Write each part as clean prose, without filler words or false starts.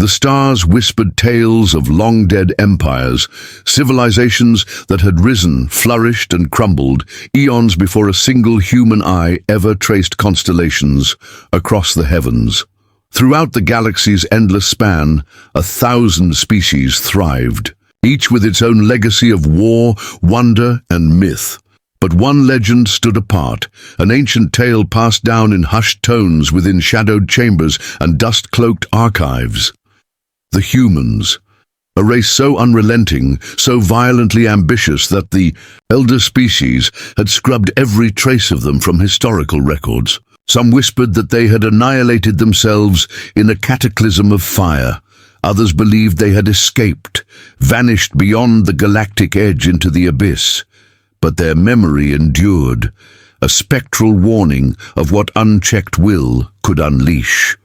The stars whispered tales of long-dead empires, civilizations that had risen, flourished, and crumbled, eons before a single human eye ever traced constellations across the heavens. Throughout the galaxy's endless span, 1,000 species thrived, each with its own legacy of war, wonder, and myth. But one legend stood apart, an ancient tale passed down in hushed tones within shadowed chambers and dust-cloaked archives. The humans, a race so unrelenting, so violently ambitious that the elder species had scrubbed every trace of them from historical records. Some whispered that they had annihilated themselves in a cataclysm of fire. Others believed they had escaped, vanished beyond the galactic edge into the abyss. But their memory endured, a spectral warning of what unchecked will could unleash.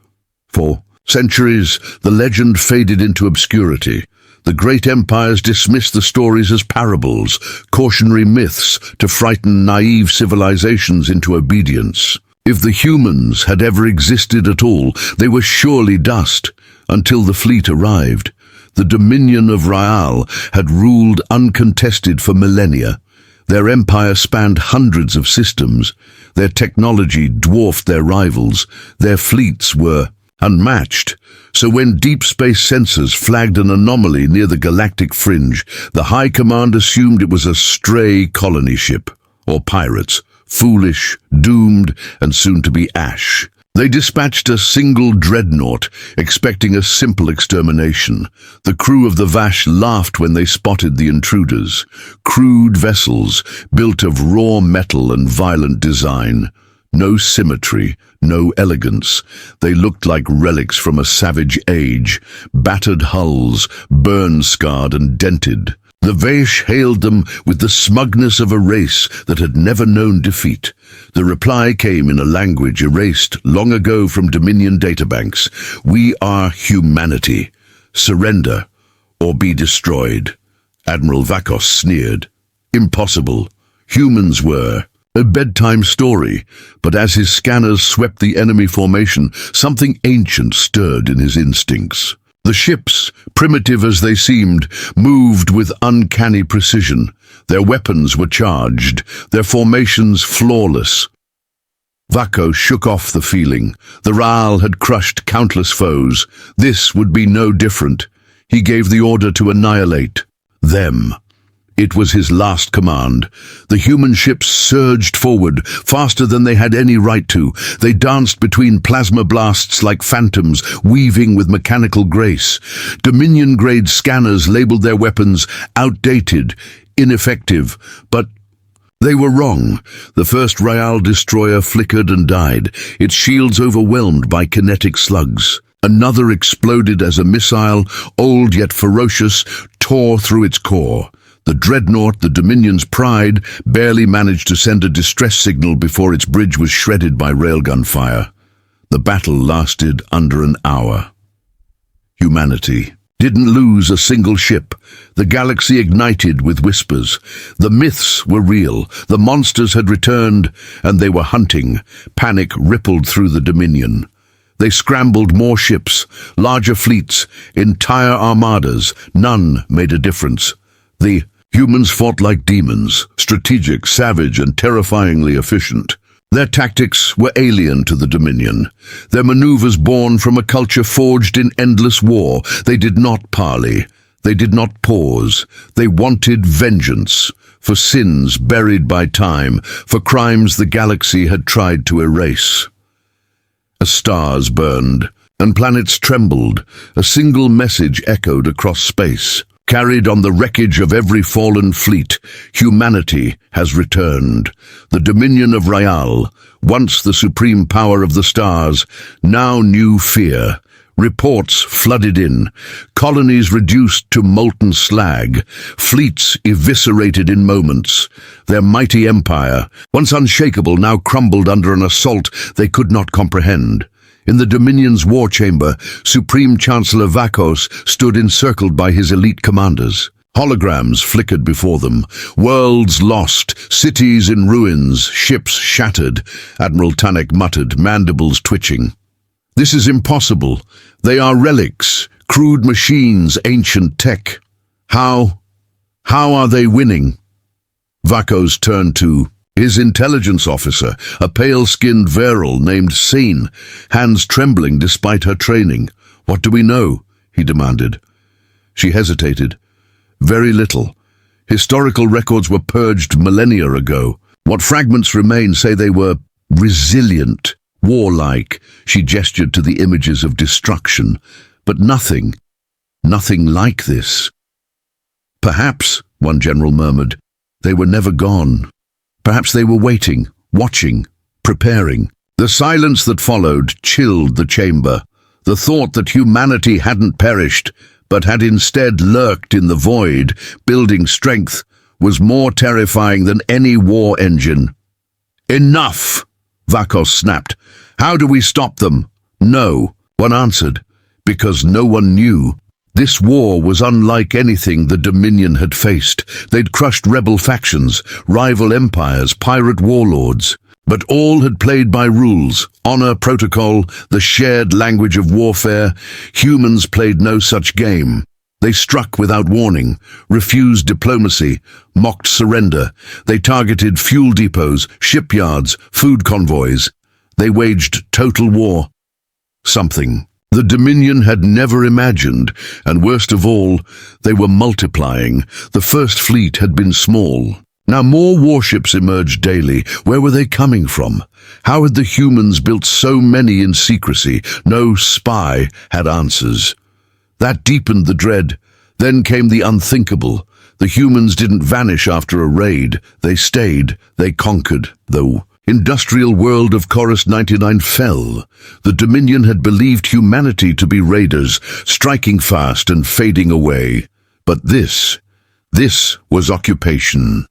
For centuries, the legend faded into obscurity. The great empires dismissed the stories as parables, cautionary myths to frighten naive civilizations into obedience. If the humans had ever existed at all, they were surely dust, until the fleet arrived. The dominion of Raal had ruled uncontested for millennia. Their empire spanned hundreds of systems. Their technology dwarfed their rivals. Their fleets were unmatched. So when deep space sensors flagged an anomaly near the galactic fringe, the High Command assumed it was a stray colony ship, or pirates, foolish, doomed, and soon to be ash. They dispatched a single dreadnought, expecting a simple extermination. The crew of the Vash laughed when they spotted the intruders. Crude vessels, built of raw metal and violent design. No symmetry, no elegance. They looked like relics from a savage age, battered hulls, burn-scarred and dented. The Vash hailed them with the smugness of a race that had never known defeat. The reply came in a language erased long ago from Dominion databanks. "We are humanity. Surrender, or be destroyed." Admiral Vakos sneered. Impossible. Humans were. A bedtime story, but as his scanners swept the enemy formation, something ancient stirred in his instincts. The ships, primitive as they seemed, moved with uncanny precision. Their weapons were charged, their formations flawless. Vakos shook off the feeling. The Raal had crushed countless foes. This would be no different. He gave the order to annihilate them. It was his last command. The human ships surged forward, faster than they had any right to. They danced between plasma blasts like phantoms, weaving with mechanical grace. Dominion-grade scanners labeled their weapons outdated, ineffective, but they were wrong. The first Raal destroyer flickered and died, its shields overwhelmed by kinetic slugs. Another exploded as a missile, old yet ferocious, tore through its core. The dreadnought, the Dominion's pride, barely managed to send a distress signal before its bridge was shredded by railgun fire. The battle lasted under an hour. Humanity didn't lose a single ship. The galaxy ignited with whispers. The myths were real. The monsters had returned, and they were hunting. Panic rippled through the Dominion. They scrambled more ships, larger fleets, entire armadas. None made a difference. The humans fought like demons, strategic, savage, and terrifyingly efficient. Their tactics were alien to the Dominion, their maneuvers born from a culture forged in endless war. They did not parley. They did not pause. They wanted vengeance, for sins buried by time, for crimes the galaxy had tried to erase. As stars burned, and planets trembled, a single message echoed across space. Carried on the wreckage of every fallen fleet, humanity has returned. The Dominion of Raal, once the supreme power of the stars, now knew fear. Reports flooded in, colonies reduced to molten slag, fleets eviscerated in moments. Their mighty empire, once unshakable, now crumbled under an assault they could not comprehend. In the Dominion's war chamber, Supreme Chancellor Vakos stood encircled by his elite commanders. Holograms flickered before them, worlds lost, cities in ruins, ships shattered. Admiral Tanek muttered, mandibles twitching. "This is impossible. They are relics, Crude machines, ancient tech. How are they winning? Vakos turned to his intelligence officer, a pale-skinned virile named Seen, hands trembling despite her training. What do we know? He demanded. She hesitated. Very little. Historical records were purged millennia ago. What fragments remain say they were resilient, warlike. She gestured to the images of destruction. But nothing like this. Perhaps, one general murmured, they were never gone. Perhaps they were waiting, watching, preparing. The silence that followed chilled the chamber. The thought that humanity hadn't perished, but had instead lurked in the void, building strength, was more terrifying than any war engine. Enough! Vakos snapped. How do we stop them? No, one answered. Because no one knew. This war was unlike anything the Dominion had faced. They'd crushed rebel factions, rival empires, pirate warlords. But all had played by rules, honor, protocol, the shared language of warfare. Humans played no such game. They struck without warning, refused diplomacy, mocked surrender. They targeted fuel depots, shipyards, food convoys. They waged total war. Something the Dominion had never imagined, and worst of all, they were multiplying. The first fleet had been small. Now more warships emerged daily. Where were they coming from? How had the humans built so many in secrecy? No spy had answers. That deepened the dread. Then came the unthinkable. The humans didn't vanish after a raid. They stayed. They conquered. The industrial world of Chorus 99 fell. The Dominion had believed humanity to be raiders, striking fast and fading away. But this was occupation.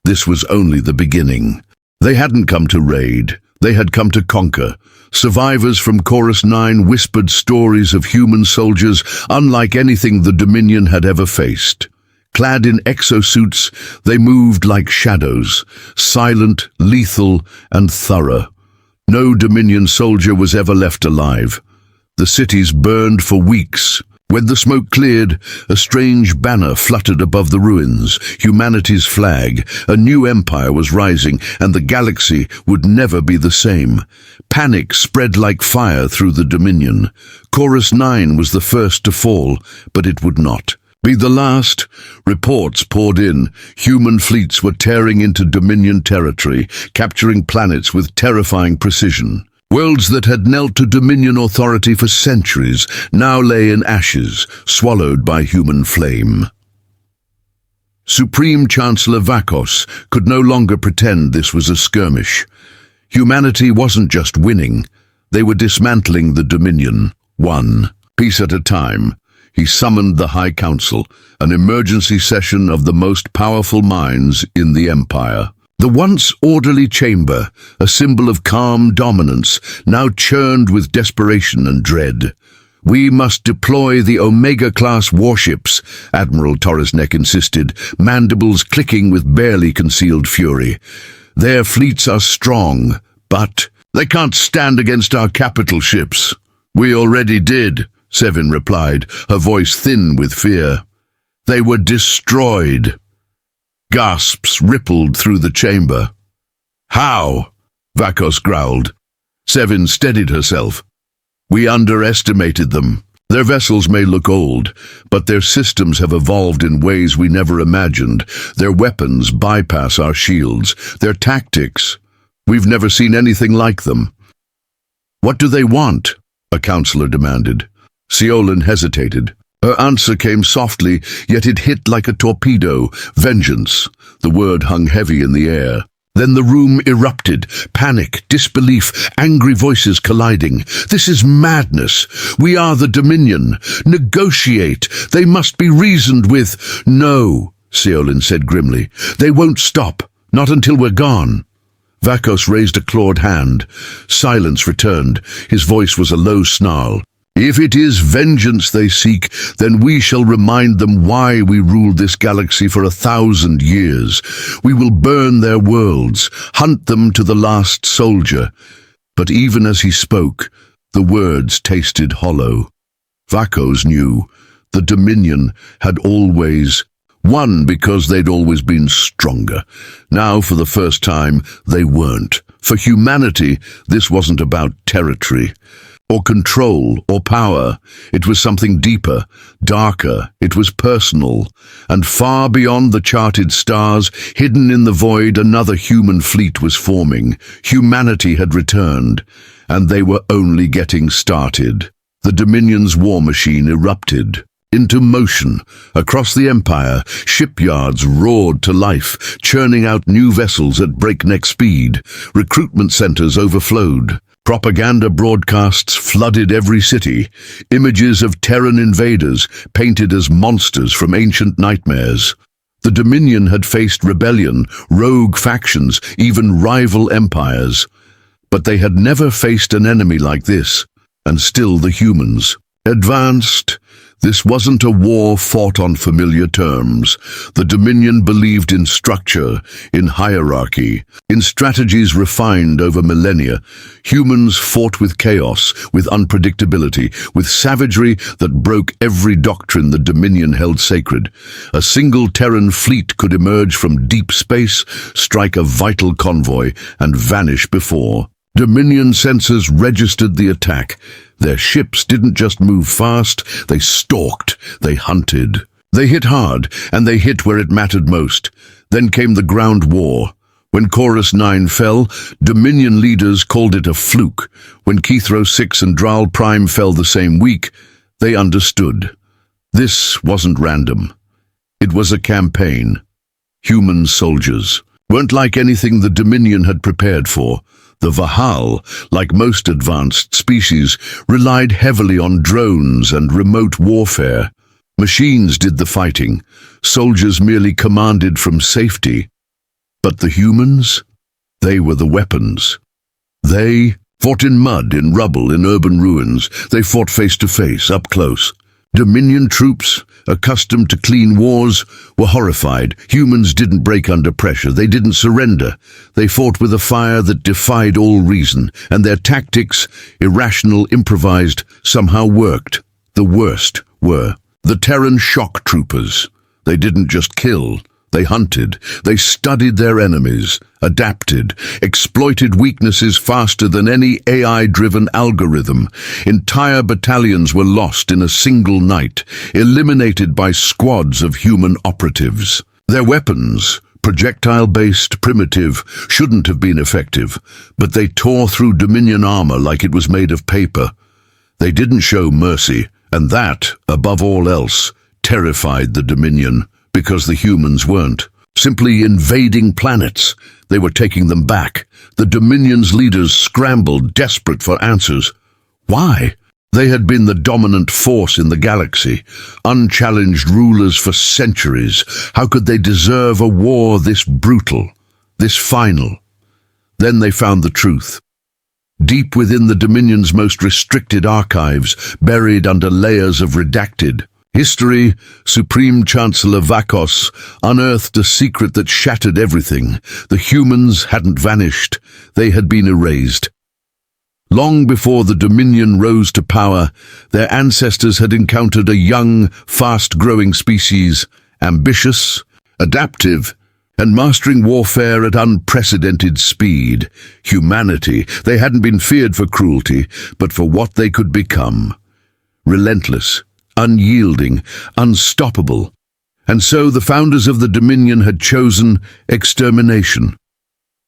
This was only the beginning. They hadn't come to raid. They had come to conquer. Survivors from Chorus 9 whispered stories of human soldiers unlike anything the Dominion had ever faced. Clad in exosuits, they moved like shadows, silent, lethal, and thorough. No Dominion soldier was ever left alive. The cities burned for weeks. When the smoke cleared, a strange banner fluttered above the ruins, humanity's flag. A new empire was rising, and the galaxy would never be the same. Panic spread like fire through the Dominion. Chorus 9 was the first to fall, but it would not be the last. Reports poured in. Human fleets were tearing into Dominion territory, capturing planets with terrifying precision. Worlds that had knelt to Dominion authority for centuries now lay in ashes, swallowed by human flame. Supreme Chancellor Vakos could no longer pretend this was a skirmish. Humanity wasn't just winning, they were dismantling the Dominion, one piece at a time. He summoned the High Council, an emergency session of the most powerful minds in the Empire. The once orderly chamber, a symbol of calm dominance, now churned with desperation and dread. We must deploy the Omega-class warships, Admiral Torresneck insisted, mandibles clicking with barely concealed fury. Their fleets are strong, but they can't stand against our capital ships. We already did, Sevin replied, her voice thin with fear. They were destroyed. Gasps rippled through the chamber. How? Vakos growled. Sevin steadied herself. We underestimated them. Their vessels may look old, but their systems have evolved in ways we never imagined. Their weapons bypass our shields. Their tactics, we've never seen anything like them. What do they want? A counselor demanded. Seolin hesitated. Her answer came softly, yet it hit like a torpedo. Vengeance. The word hung heavy in the air. Then the room erupted. Panic, disbelief, angry voices colliding. This is madness. We are the Dominion. Negotiate. They must be reasoned with. No, Seolin said grimly. They won't stop. Not until we're gone. Vakos raised a clawed hand. Silence returned. His voice was a low snarl. If it is vengeance they seek, then we shall remind them why we ruled this galaxy for 1,000 years. We will burn their worlds, hunt them to the last soldier. But even as he spoke, the words tasted hollow. Vakos knew the Dominion had always won because they'd always been stronger. Now, for the first time, they weren't. For humanity, this wasn't about territory or control or power. It was something deeper, darker. It was personal. And far beyond the charted stars, hidden in the void, another human fleet was forming. Humanity had returned, and they were only getting started. The Dominion's war machine erupted into motion. Across the Empire, shipyards roared to life, churning out new vessels at breakneck speed. Recruitment centers overflowed. Propaganda broadcasts flooded every city. Images of Terran invaders painted as monsters from ancient nightmares. The Dominion had faced rebellion, rogue factions, even rival empires. But they had never faced an enemy like this. And still the humans advanced. This wasn't a war fought on familiar terms. The Dominion believed in structure, in hierarchy, in strategies refined over millennia. Humans fought with chaos, with unpredictability, with savagery that broke every doctrine the Dominion held sacred. A single Terran fleet could emerge from deep space, strike a vital convoy, and vanish before. Dominion sensors registered the attack. Their ships didn't just move fast, they stalked, they hunted. They hit hard, and they hit where it mattered most. Then came the ground war. When Chorus 9 fell, Dominion leaders called it a fluke. When Kethro 6 and Dral Prime fell the same week, they understood. This wasn't random. It was a campaign. Human soldiers weren't like anything the Dominion had prepared for. The Vahal, like most advanced species, relied heavily on drones and remote warfare. Machines did the fighting. Soldiers merely commanded from safety. But the humans? They were the weapons. They fought in mud, in rubble, in urban ruins. They fought face to face, up close. Dominion troops, accustomed to clean wars, were horrified. Humans didn't break under pressure. They didn't surrender. They fought with a fire that defied all reason, and their tactics, irrational, improvised, somehow worked. The worst were the Terran shock troopers. They didn't just kill. They hunted. They studied their enemies, adapted, exploited weaknesses faster than any AI-driven algorithm. Entire battalions were lost in a single night, eliminated by squads of human operatives. Their weapons, projectile-based, primitive, shouldn't have been effective, but they tore through Dominion armor like it was made of paper. They didn't show mercy, and that, above all else, terrified the Dominion. Because the humans weren't simply invading planets, they were taking them back. The Dominion's leaders scrambled, desperate for answers. Why? They had been the dominant force in the galaxy, unchallenged rulers for centuries. How could they deserve a war this brutal, this final? Then they found the truth. Deep within the Dominion's most restricted archives, buried under layers of redacted history, Supreme Chancellor Vakos unearthed a secret that shattered everything. The humans hadn't vanished. They had been erased. Long before the Dominion rose to power, their ancestors had encountered a young, fast-growing species, ambitious, adaptive, and mastering warfare at unprecedented speed. Humanity. They hadn't been feared for cruelty, but for what they could become. Relentless, unyielding, unstoppable. And so the founders of the Dominion had chosen extermination.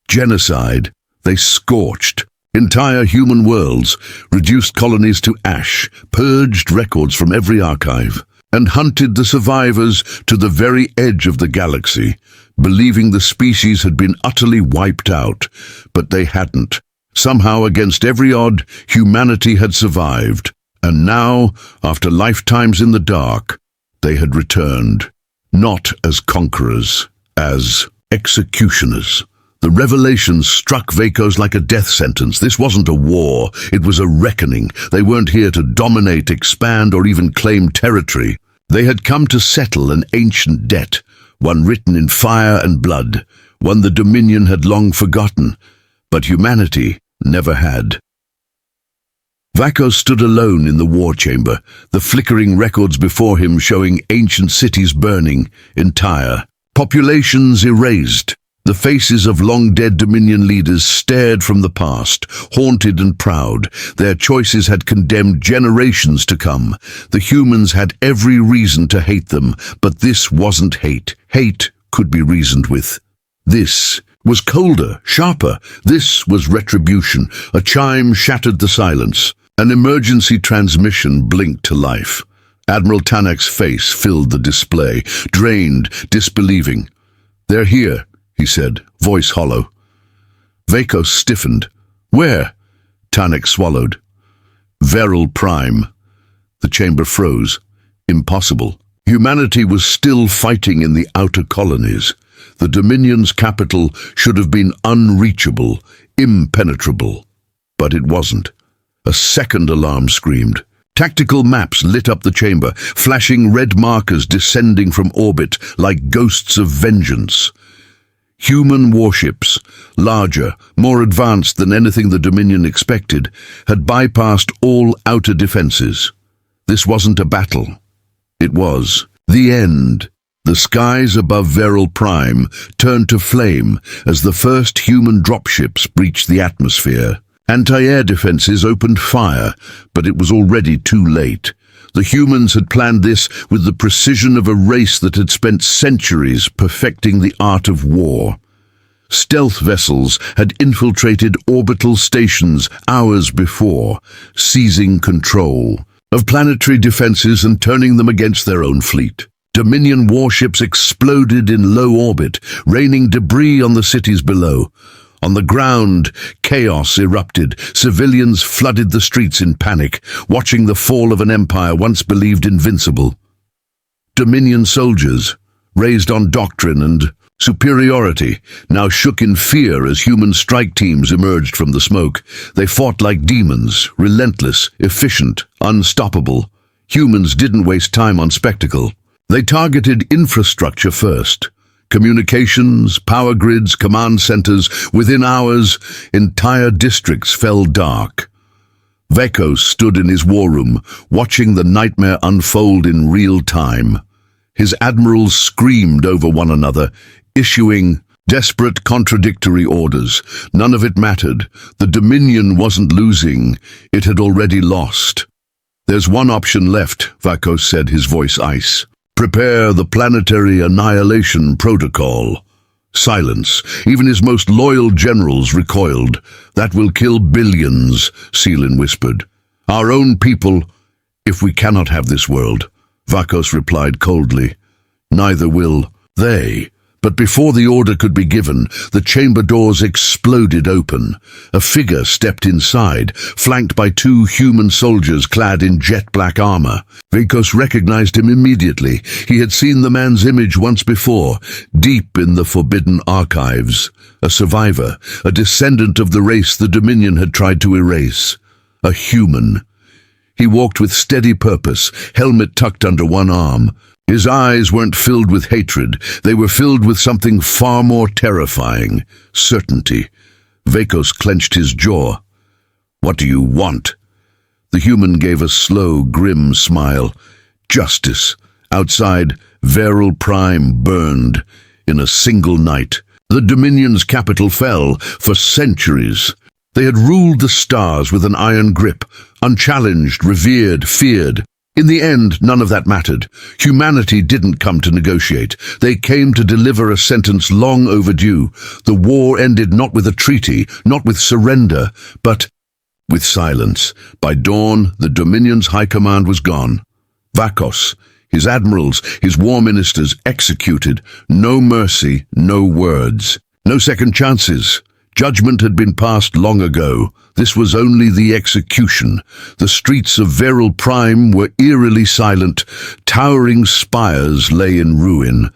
Genocide. They scorched entire human worlds, reduced colonies to ash, purged records from every archive, and hunted the survivors to the very edge of the galaxy, believing the species had been utterly wiped out. But they hadn't. Somehow, against every odd, humanity had survived. And now, after lifetimes in the dark, they had returned, not as conquerors, as executioners. The revelation struck Vakos like a death sentence. This wasn't a war, it was a reckoning. They weren't here to dominate, expand, or even claim territory. They had come to settle an ancient debt, one written in fire and blood, one the Dominion had long forgotten, but humanity never had. Vakos stood alone in the war chamber, the flickering records before him showing ancient cities burning, entire populations erased. The faces of long-dead Dominion leaders stared from the past, haunted and proud. Their choices had condemned generations to come. The humans had every reason to hate them, but this wasn't hate. Hate could be reasoned with. This was colder, sharper. This was retribution. A chime shattered the silence. An emergency transmission blinked to life. Admiral Tanak's face filled the display, drained, disbelieving. "They're here," he said, voice hollow. Vakos stiffened. "Where?" Tanak swallowed. "Veral Prime." The chamber froze. Impossible. Humanity was still fighting in the outer colonies. The Dominion's capital should have been unreachable, impenetrable. But it wasn't. A second alarm screamed. Tactical maps lit up the chamber, flashing red markers descending from orbit like ghosts of vengeance. Human warships, larger, more advanced than anything the Dominion expected, had bypassed all outer defenses. This wasn't a battle. It was the end. The skies above Veral Prime turned to flame as the first human dropships breached the atmosphere. Anti-air defenses opened fire, but it was already too late. The humans had planned this with the precision of a race that had spent centuries perfecting the art of war. Stealth vessels had infiltrated orbital stations hours before, seizing control of planetary defenses and turning them against their own fleet. Dominion warships exploded in low orbit, raining debris on the cities below. On the ground, chaos erupted. Civilians flooded the streets in panic, watching the fall of an empire once believed invincible. Dominion soldiers, raised on doctrine and superiority, now shook in fear as human strike teams emerged from the smoke. They fought like demons, relentless, efficient, unstoppable. Humans didn't waste time on spectacle. They targeted infrastructure first. Communications, power grids, command centers. Within hours, entire districts fell dark. Vakos stood in his war room, watching the nightmare unfold in real time. His admirals screamed over one another, issuing desperate contradictory orders. None of it mattered. The Dominion wasn't losing. It had already lost. "There's one option left," Vakos said, his voice ice. "Prepare the planetary annihilation protocol." Silence. Even his most loyal generals recoiled. "That will kill billions," Seelin whispered. "Our own people, if we cannot have this world," Vakos replied coldly. "Neither will they." But before the order could be given, the chamber doors exploded open. A figure stepped inside, flanked by two human soldiers clad in jet-black armor. Vakos recognized him immediately. He had seen the man's image once before, deep in the forbidden archives. A survivor, a descendant of the race the Dominion had tried to erase. A human. He walked with steady purpose, helmet tucked under one arm. His eyes weren't filled with hatred. They were filled with something far more terrifying. Certainty. Vakos clenched his jaw. "What do you want?" The human gave a slow, grim smile. "Justice." Outside, Veral Prime burned. In a single night, the Dominion's capital fell for centuries. They had ruled the stars with an iron grip, unchallenged, revered, feared. In the end, none of that mattered. Humanity didn't come to negotiate. They came to deliver a sentence long overdue. The war ended not with a treaty, not with surrender, but with silence. By dawn, the Dominion's high command was gone. Vakos, his admirals, his war ministers executed. No mercy, no words. No second chances. Judgment had been passed long ago. This was only the execution. The streets of Veral Prime were eerily silent. Towering spires lay in ruin.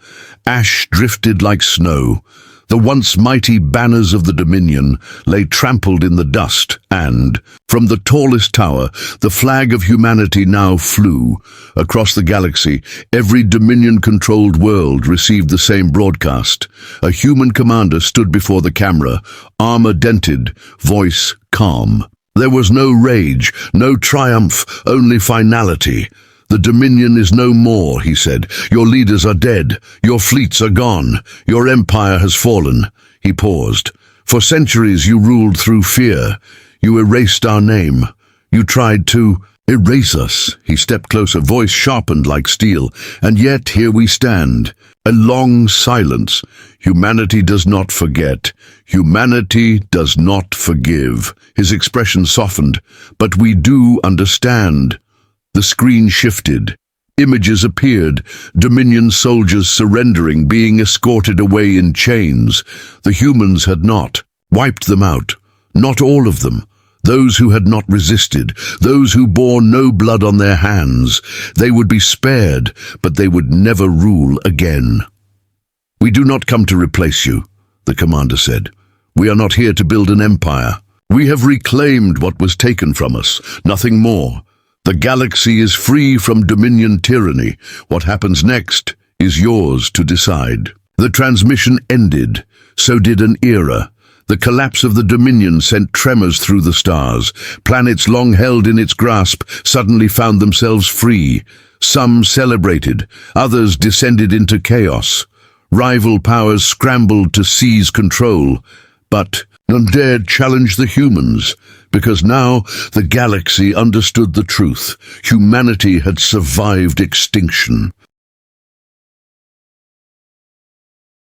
Ash drifted like snow. The once mighty banners of the Dominion lay trampled in the dust, and, from the tallest tower, the flag of humanity now flew. Across the galaxy, every Dominion-controlled world received the same broadcast. A human commander stood before the camera, armor dented, voice calm. There was no rage, no triumph, only finality. The Dominion is no more, he said. Your leaders are dead. Your fleets are gone. Your empire has fallen. He paused. For centuries you ruled through fear. You erased our name. You tried to erase us. He stepped closer, voice sharpened like steel. And yet here we stand. A long silence. Humanity does not forget. Humanity does not forgive. His expression softened. But we do understand. The screen shifted. Images appeared. Dominion soldiers surrendering, being escorted away in chains. The humans had not. Wiped them out. Not all of them. Those who had not resisted, those who bore no blood on their hands, they would be spared, but they would never rule again. We do not come to replace you, the commander said. We are not here to build an empire. We have reclaimed what was taken from us, nothing more. The galaxy is free from Dominion tyranny. What happens next is yours to decide. The transmission ended. So did an era. The collapse of the Dominion sent tremors through the stars. Planets long held in its grasp suddenly found themselves free. Some celebrated, others descended into chaos. Rival powers scrambled to seize control, but none dared challenge the humans, because now the galaxy understood the truth. Humanity had survived extinction.